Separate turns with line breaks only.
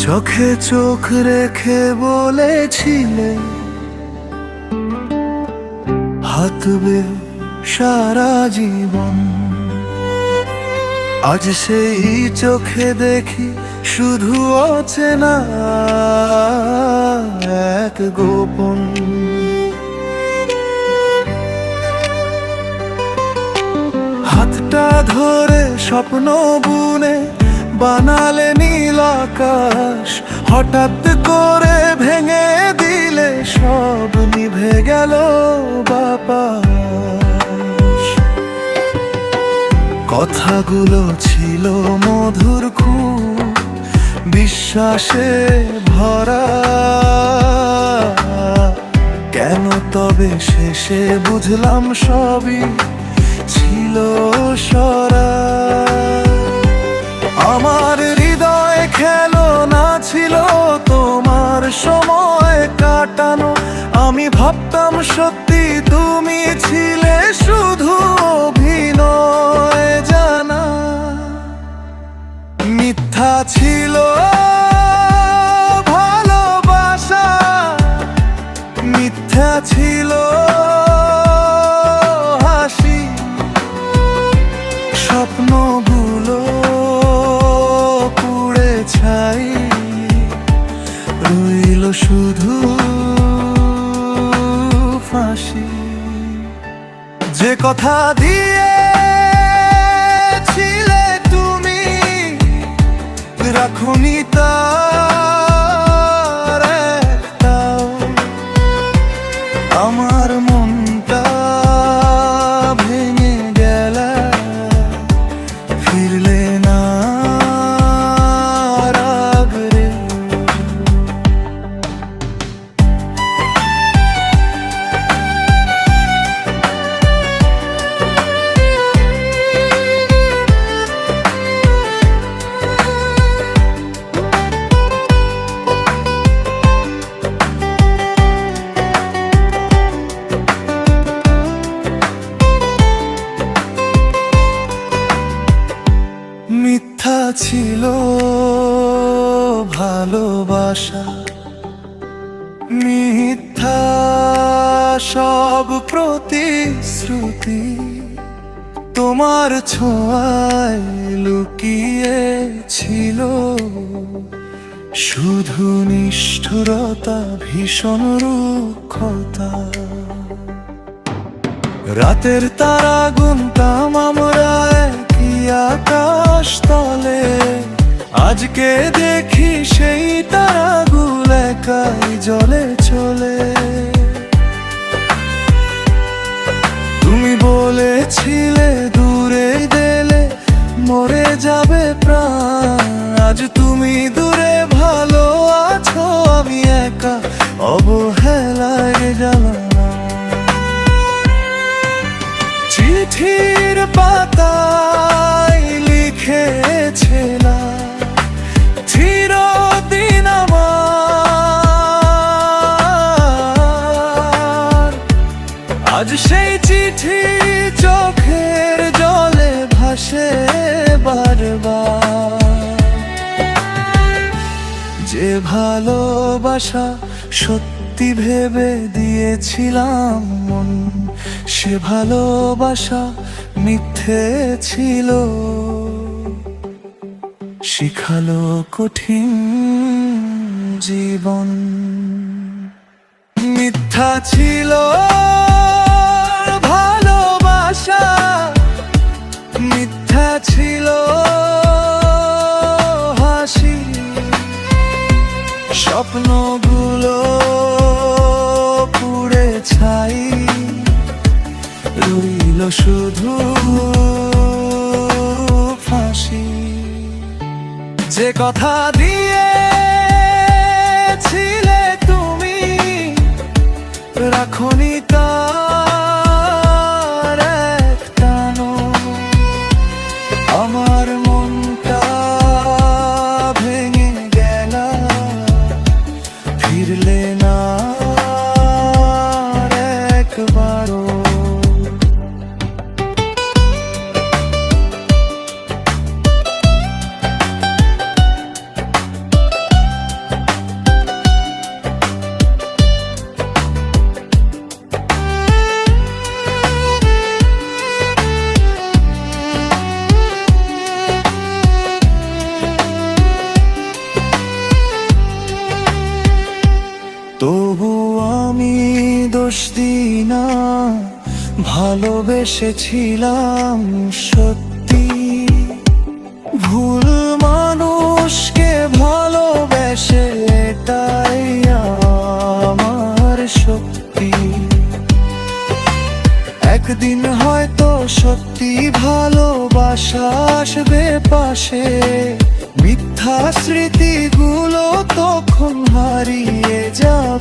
চোখে চোখ রেখে বলেছিলে হাতবে সারা জীবন। আজ সেই চোখে দেখি শুধু অচেনা এক গোপন। হাতটা ধরে স্বপ্ন বুনে বানালে নীল আকাশ, হঠাৎ করে ভেঙে দিলে সব নিভে গেল বাতাস। কথাগুলো ছিল মধুর খুব বিশ্বাসে ভরা, কেন তবে শেষে বুঝলাম সবই ছিল সরা। আমার হৃদয় খেলনা ছিল তোমার সময় কাটানো, আমি ভাবতাম সত্যি তুমি ছিলে শুধু অভিনয় জানা। মিথ্যা ছিল ভালোবাসা, মিথ্যা ছিল হাসি, স্বপ্নগুলো পুড়ে ছাই, রইল শুধু ফাঁসি। যে কথা দিয়েছিলে তুমি রাখুনি তার একটাও, আমার মনটা ভেঙে গেলে ফিরলে না রাগরে। মিথ্যা ছিল ভালোবাসা, মিথ্যা সব প্রতিশ্রুতি, তোমার ছোঁয়ায় লুকিয়ে ছিল শুধু নিষ্ঠুরতা, ভীষণ রুক্ষতা। রাতের তারা গুনতাম আমরা একই আকাশ তলে, আজকে দেখি সেই তারাগুলো একাই জ্বলে চলে। তুমি বলেছিলে দূরে গেলে মরে যাবে প্রাণ, আজ তুমি দূরে ভালো আছো, আমি একা অবহেলায় গেলাম। চিঠির পাতায় লিখেছিলাম চিরদিন আমার, আজ সেই চিঠি চোখের জলে ভাসে বারবার। যে ভালোবাসা সত্যি ভেবে দিয়েছিলাম মন, সে ভালোবাসা মিথ্যে ছিল, শিখালো কঠিন জীবন। মিথ্যা ছিল ভালোবাসা, মিথ্যা ছিল হাসি, স্বপ্নগুলো পুড়ে ছাই, রইল শুধু ফাঁসি। যে কথা দিয়েছিলে তুমি রাখনি তার একটানো, আমার মনটা ভেঙে গেল ফিরলে না একবারও। ভালোবেসেছিলাম সত্যি, ভুল মানুষকে ভালোবেসে এটাই আমার শক্তি। একদিন হয়তো সত্যি ভালোবাসা আসবে পাশে, মিথ্যা স্মৃতিগুলো তখন হারিয়ে যাবে।